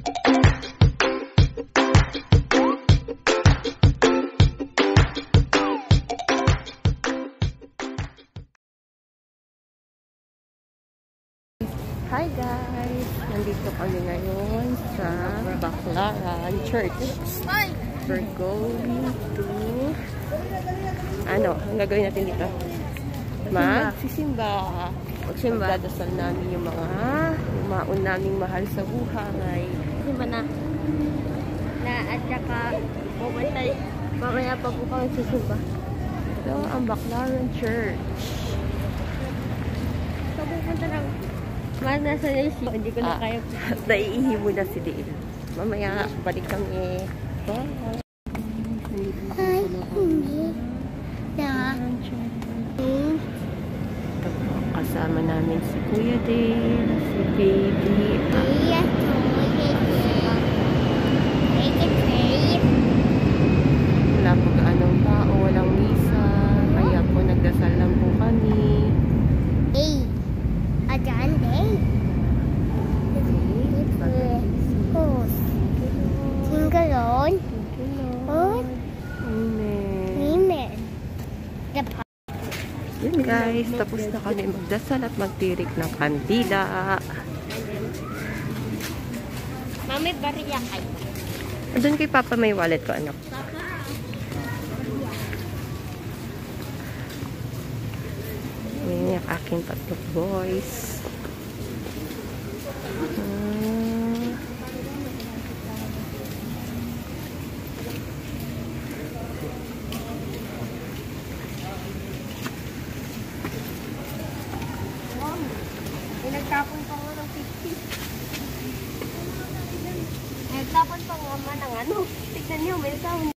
Hi guys! Nandito kami ngayon sa Baclaran Church. We're going to... Ano? Ang gagawin natin dito? Magsisimba. Magdadasal namin yung mga umaon naming mahal sa buhay. Simba na. At saka pupunta. Mamaya pa po kami sisimba. Ito ang Baclaran Church. So pupunta lang. Nasa Nelsie. Hindi ko na kaya. Naiihi muna si Dale. Mamaya balik kami. Bye! Hi, hindi. Na. Kasama namin si Kuya Dale, si Baby. Wala po gaanong tao, walang misa. Kaya po nagdasal lang po kami. Yun guys, tapos na kami magdasal at magtirik ng kandila. Mami, bariya kayo. Doon kay Papa may wallet ko, anak. Yun yung aking tatlong boys. Nagtapon pa nga ng 50. Nagtapon pa nga ng ano. Tignan nyo, may sound.